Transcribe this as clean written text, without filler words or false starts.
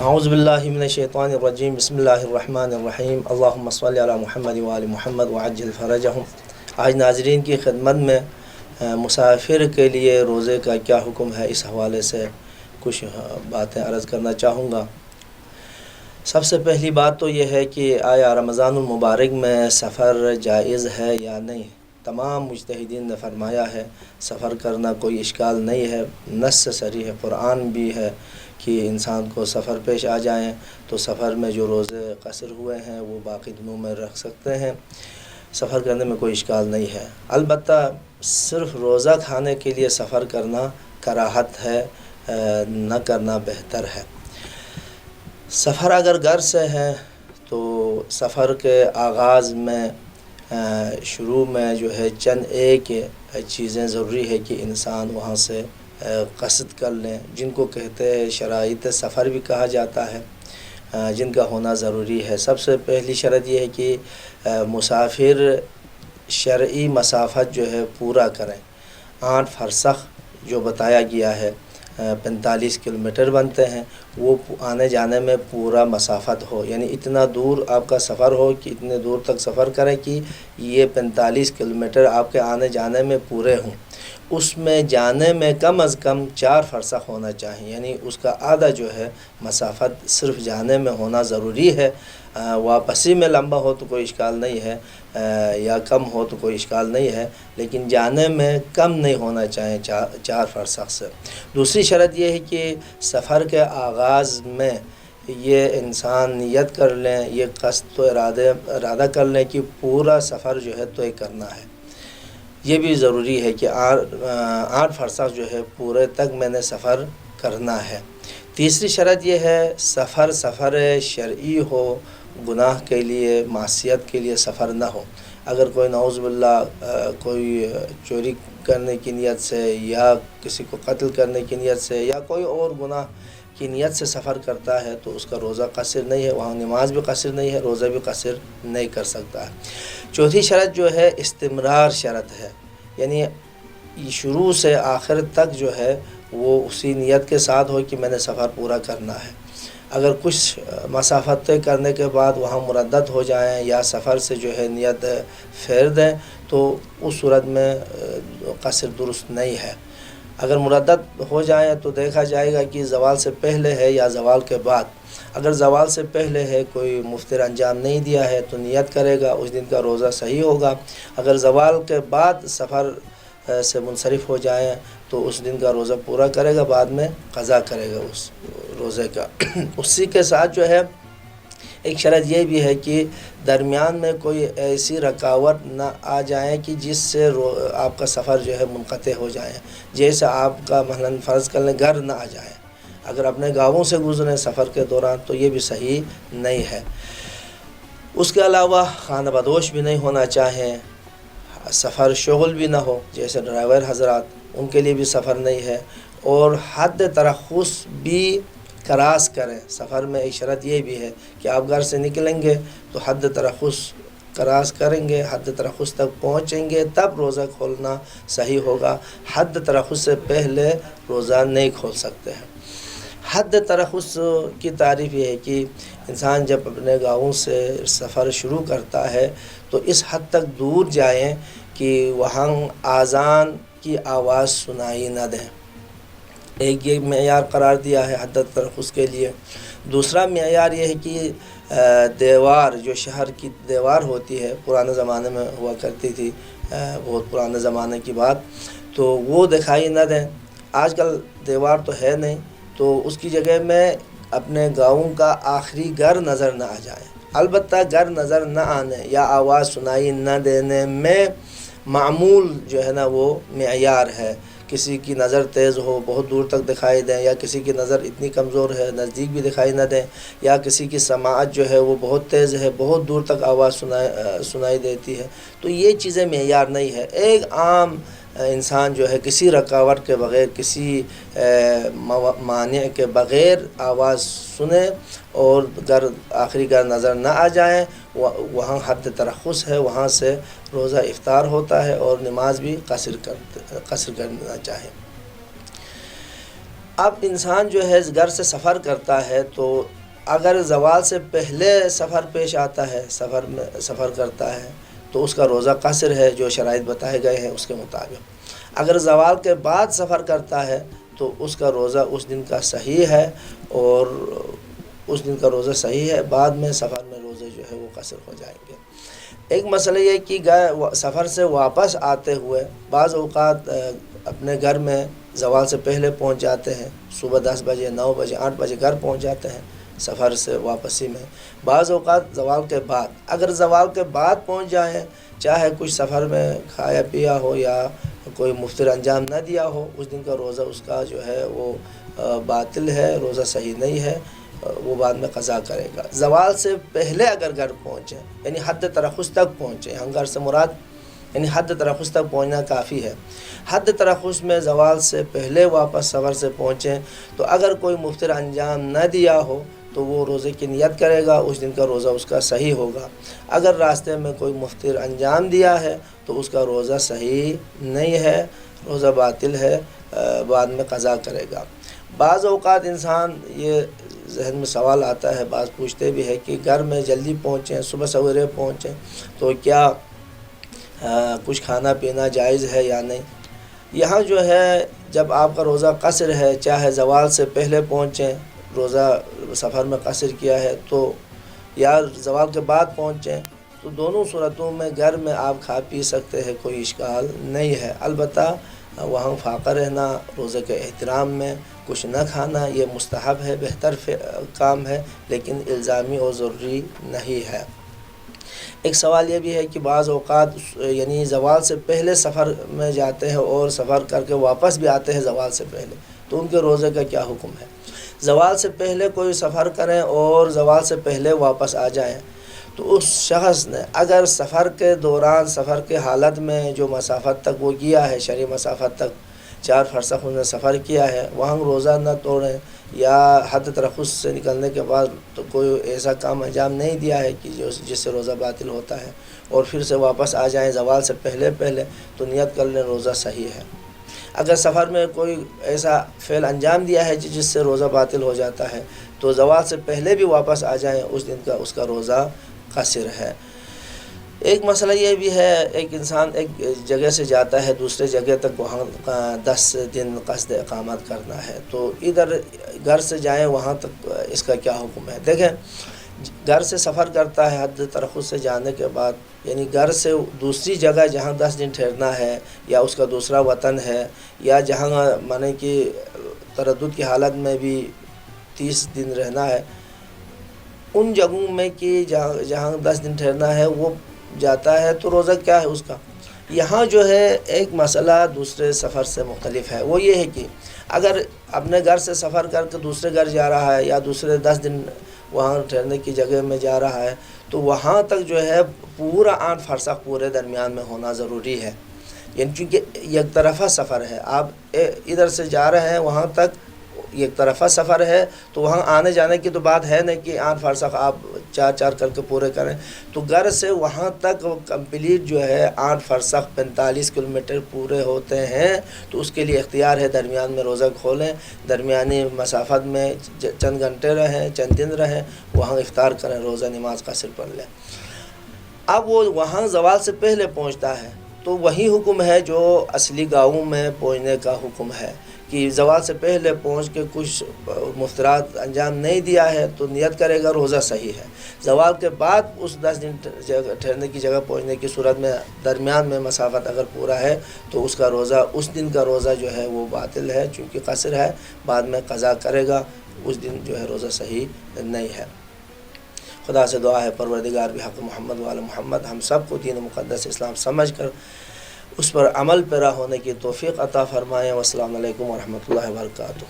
اعوذ باللہ من الشیطان الرجیم، بسم اللہ الرحمن الرحیم، اللہم صلی علی محمد وآل محمد وعجل فرجہم۔ آج ناظرین کی خدمت میں مسافر کے لیے روزے کا کیا حکم ہے، اس حوالے سے کچھ باتیں عرض کرنا چاہوں گا۔ سب سے پہلی بات تو یہ ہے کہ آیا رمضان المبارک میں سفر جائز ہے یا نہیں۔ تمام مجتہدین نے فرمایا ہے سفر کرنا کوئی اشکال نہیں ہے، نص صریح قرآن بھی ہے کہ انسان کو سفر پیش آ جائیں تو سفر میں جو روزے قصر ہوئے ہیں وہ باقی دنوں میں رکھ سکتے ہیں، سفر کرنے میں کوئی اشکال نہیں ہے۔ البتہ صرف روزہ کھانے کے لیے سفر کرنا کراہت ہے، نہ کرنا بہتر ہے۔ سفر اگر گھر سے ہے تو سفر کے آغاز میں شروع میں جو ہے چند ایک چیزیں ضروری ہے کہ انسان وہاں سے قصد کر لیں، جن کو کہتے ہیں شرائط سفر بھی کہا جاتا ہے، جن کا ہونا ضروری ہے۔ سب سے پہلی شرط یہ ہے کہ مسافر شرعی مسافت جو ہے پورا کریں۔ 8 فرسخ جو بتایا گیا ہے 45 کلومیٹر بنتے ہیں، وہ آنے جانے میں پورا مسافت ہو، یعنی اتنا دور آپ کا سفر ہو کہ اتنے دور تک سفر کریں کہ یہ 45 کلومیٹر آپ کے آنے جانے میں پورے ہوں۔ اس میں جانے میں کم از کم 4 فرسخ ہونا چاہیے، یعنی اس کا آدھا جو ہے مسافت صرف جانے میں ہونا ضروری ہے۔ واپسی میں لمبا ہو تو کوئی اشکال نہیں ہے، یا کم ہو تو کوئی اشکال نہیں ہے، لیکن جانے میں کم نہیں ہونا چاہیے 4 فرسخ سے۔ دوسری شرط یہ ہے کہ سفر کے آغاز میں یہ انسان نیت کر لیں، یہ قصد تو ارادہ کر لیں کہ پورا سفر جو ہے طے کرنا ہے۔ یہ بھی ضروری ہے کہ 8 فرسخ جو ہے پورے تک میں نے سفر کرنا ہے۔ تیسری شرط یہ ہے سفر شرعی ہو، گناہ کے لیے معصیت کے لیے سفر نہ ہو۔ اگر کوئی نعوذ باللہ کوئی چوری کرنے کی نیت سے یا کسی کو قتل کرنے کی نیت سے یا کوئی اور گناہ کی نیت سے سفر کرتا ہے تو اس کا روزہ قصر نہیں ہے، وہاں نماز بھی قصر نہیں ہے، روزہ بھی قصر نہیں کر سکتا ہے۔ چوتھی شرط جو ہے استمرار شرط ہے، یعنی شروع سے آخر تک جو ہے وہ اسی نیت کے ساتھ ہو کہ میں نے سفر پورا کرنا ہے۔ اگر کچھ مسافت طے کرنے کے بعد وہاں مردد ہو جائیں یا سفر سے جو ہے نیت پھیر دیں تو اس صورت میں قصر درست نہیں ہے۔ اگر مردد ہو جائیں تو دیکھا جائے گا کہ زوال سے پہلے ہے یا زوال کے بعد۔ اگر زوال سے پہلے ہے، کوئی مفطر انجام نہیں دیا ہے تو نیت کرے گا، اس دن کا روزہ صحیح ہوگا۔ اگر زوال کے بعد سفر سے منصرف ہو جائیں تو اس دن کا روزہ پورا کرے گا، بعد میں قضا کرے گا اس روزے کا۔ اسی کے ساتھ جو ہے ایک شرط یہ بھی ہے کہ درمیان میں کوئی ایسی رکاوٹ نہ آ جائیں کہ جس سے آپ کا سفر جو ہے منقطع ہو جائے، جیسے آپ کا مثلاً فرض کر لیں گھر نہ آ جائیں، اگر اپنے گاؤں سے گزریں سفر کے دوران تو یہ بھی صحیح نہیں ہے۔ اس کے علاوہ خانہ بدوش بھی نہیں ہونا چاہیں، سفر شغل بھی نہ ہو، جیسے ڈرائیور حضرات ان کے لیے بھی سفر نہیں ہے، اور حد ترخص بھی کراس کریں۔ سفر میں ایک شرط یہ بھی ہے کہ آپ گھر سے نکلیں گے تو حد ترخص کراس کریں گے، حد ترخص تک پہنچیں گے تب روزہ کھولنا صحیح ہوگا، حد ترخص سے پہلے روزہ نہیں کھول سکتے ہیں۔ حد ترخص کی تعریف یہ ہے کہ انسان جب اپنے گاؤں سے سفر شروع کرتا ہے تو اس حد تک دور جائیں کہ وہاں اذان کی آواز سنائی نہ دیں، ایک یہ معیار قرار دیا ہے حد ترخص کے لیے۔ دوسرا معیار یہ ہے کہ دیوار، جو شہر کی دیوار ہوتی ہے، پرانے زمانے میں ہوا کرتی تھی، بہت پرانے زمانے کی بات، تو وہ دکھائی نہ دیں۔ آج کل دیوار تو ہے نہیں، تو اس کی جگہ میں اپنے گاؤں کا آخری گھر نظر نہ آ جائے۔ البتہ گھر نظر نہ آنے یا آواز سنائی نہ دینے میں معمول جو ہے نا وہ معیار ہے۔ کسی کی نظر تیز ہو، بہت دور تک دکھائی دیں، یا کسی کی نظر اتنی کمزور ہے نزدیک بھی دکھائی نہ دیں، یا کسی کی سماعت جو ہے وہ بہت تیز ہے، بہت دور تک آواز سنائی دیتی ہے، تو یہ چیزیں معیار نہیں ہے۔ ایک عام انسان جو ہے کسی رکاوٹ کے بغیر، کسی مانع کے بغیر آواز سنے اور آخری گھر نظر نہ آ جائیں، وہاں حد ترخص ہے، وہاں سے روزہ افطار ہوتا ہے اور نماز بھی قصر کرنا چاہیں۔ اب انسان جو ہے گھر سے سفر کرتا ہے تو اگر زوال سے پہلے سفر پیش آتا ہے، سفر کرتا ہے تو اس کا روزہ قصر ہے جو شرائط بتائے گئے ہیں اس کے مطابق۔ اگر زوال کے بعد سفر کرتا ہے تو اس کا روزہ اس دن کا صحیح ہے، اور اس دن کا روزہ صحیح ہے، بعد میں سفر میں روزے جو ہے وہ قصر ہو جائیں گے۔ ایک مسئلہ یہ کہ سفر سے واپس آتے ہوئے بعض اوقات اپنے گھر میں زوال سے پہلے پہنچ جاتے ہیں، صبح 10 بجے 9 بجے 8 بجے گھر پہنچ جاتے ہیں سفر سے واپسی میں، بعض اوقات زوال کے بعد۔ اگر زوال کے بعد پہنچ جائیں، چاہے کچھ سفر میں کھایا پیا ہو یا کوئی مفطر انجام نہ دیا ہو، اس دن کا روزہ اس کا جو ہے وہ باطل ہے، روزہ صحیح نہیں ہے، وہ بعد میں قضا کرے گا۔ زوال سے پہلے اگر گھر پہنچے یعنی حد ترخص تک پہنچے، ہم گھر سے مراد یعنی حد ترخص تک پہنچنا کافی ہے، حد ترخص میں زوال سے پہلے واپس سفر سے پہنچیں تو اگر کوئی مفطر انجام نہ دیا ہو تو وہ روزے کی نیت کرے گا، اس دن کا روزہ اس کا صحیح ہوگا۔ اگر راستے میں کوئی مفطر انجام دیا ہے تو اس کا روزہ صحیح نہیں ہے، روزہ باطل ہے، بعد میں قضا کرے گا۔ بعض اوقات انسان یہ ذہن میں سوال آتا ہے، بعض پوچھتے بھی ہے کہ گھر میں جلدی پہنچیں، صبح سویرے پہنچیں تو کیا کچھ کھانا پینا جائز ہے یا نہیں؟ یہاں جو ہے جب آپ کا روزہ قصر ہے، چاہے زوال سے پہلے پہنچیں، روزہ سفر میں قصر کیا ہے تو یا زوال کے بعد پہنچیں، تو دونوں صورتوں میں گھر میں آپ کھا پی سکتے ہیں، کوئی اشکال نہیں ہے۔ البتہ وہاں فاقہ رہنا، روزے کے احترام میں کچھ نہ کھانا یہ مستحب ہے، بہتر کام ہے، لیکن الزامی اور ضروری نہیں ہے۔ ایک سوال یہ بھی ہے کہ بعض اوقات یعنی زوال سے پہلے سفر میں جاتے ہیں اور سفر کر کے واپس بھی آتے ہیں زوال سے پہلے، تو ان کے روزے کا کیا حکم ہے؟ زوال سے پہلے کوئی سفر کریں اور زوال سے پہلے واپس آ جائیں تو اس شخص نے اگر سفر کے دوران، سفر کے حالت میں جو مسافت تک وہ کیا ہے، شرعی مسافت تک 4 فرسخ انہوں نے سفر کیا ہے، وہاں روزہ نہ توڑیں، یا حد ترخص سے نکلنے کے بعد تو کوئی ایسا کام انجام نہیں دیا ہے کہ جس سے روزہ باطل ہوتا ہے، اور پھر سے واپس آ جائیں زوال سے پہلے تو نیت کر لیں روزہ صحیح ہے۔ اگر سفر میں کوئی ایسا فعل انجام دیا ہے جس سے روزہ باطل ہو جاتا ہے تو زوال سے پہلے بھی واپس آ جائیں، اس دن کا اس کا روزہ قصر ہے۔ ایک مسئلہ یہ بھی ہے، ایک انسان ایک جگہ سے جاتا ہے دوسرے جگہ تک، وہاں 10 دن قصد اقامت کرنا ہے، تو ادھر گھر سے جائیں وہاں تک اس کا کیا حکم ہے؟ دیکھیں، گھر سے سفر کرتا ہے حد ترخص سے جانے کے بعد، یعنی گھر سے دوسری جگہ جہاں 10 دن ٹھہرنا ہے، یا اس کا دوسرا وطن ہے، یا جہاں مانے کہ تردد کی حالت میں بھی 30 دن رہنا ہے، ان جگہوں میں کہ جہاں 10 دن ٹھہرنا ہے وہ جاتا ہے تو روزہ کیا ہے اس کا؟ یہاں جو ہے ایک مسئلہ دوسرے سفر سے مختلف ہے، وہ یہ ہے کہ اگر اپنے گھر سے سفر کر کے دوسرے گھر جا رہا ہے یا دوسرے 10 دن وہاں ٹھہرنے کی جگہ میں جا رہا ہے تو وہاں تک جو ہے پورا 8 فرسخ پورے درمیان میں ہونا ضروری ہے، یعنی چونکہ یک طرفہ سفر ہے، آپ ادھر سے جا رہے ہیں وہاں تک یک طرفہ سفر ہے، تو وہاں آنے جانے کی تو بات ہے نہیں کہ 8 فرسخ آپ 4 کر کے پورے کریں، تو گھر سے وہاں تک کمپلیٹ جو ہے 8 فرسخ 45 کلومیٹر پورے ہوتے ہیں، تو اس کے لیے اختیار ہے درمیان میں روزہ کھولیں، درمیانی مسافت میں چند گھنٹے رہیں، چند دن رہیں، وہاں افطار کریں، روزہ نماز قصر پڑھ لیں۔ اب وہ وہاں زوال سے پہلے پہنچتا ہے تو وہی حکم ہے جو اصلی گاؤں میں پہنچنے کا حکم ہے کہ زوال سے پہلے پہنچ کے کچھ مفترات انجام نہیں دیا ہے تو نیت کرے گا، روزہ صحیح ہے۔ زوال کے بعد اس 10 دن ٹھہرنے کی جگہ پہنچنے کی صورت میں درمیان میں مسافت اگر پورا ہے تو اس کا روزہ، اس دن کا روزہ جو ہے وہ باطل ہے، چونکہ قصر ہے، بعد میں قضا کرے گا، اس دن جو ہے روزہ صحیح نہیں ہے۔ خدا سے دعا ہے پروردگار بحق محمد وعلی محمد ہم سب کو دین مقدس اسلام سمجھ کر اس پر عمل پیرا ہونے کی توفیق عطا فرمائیں۔ والسلام علیکم ورحمۃ اللہ وبرکاتہ۔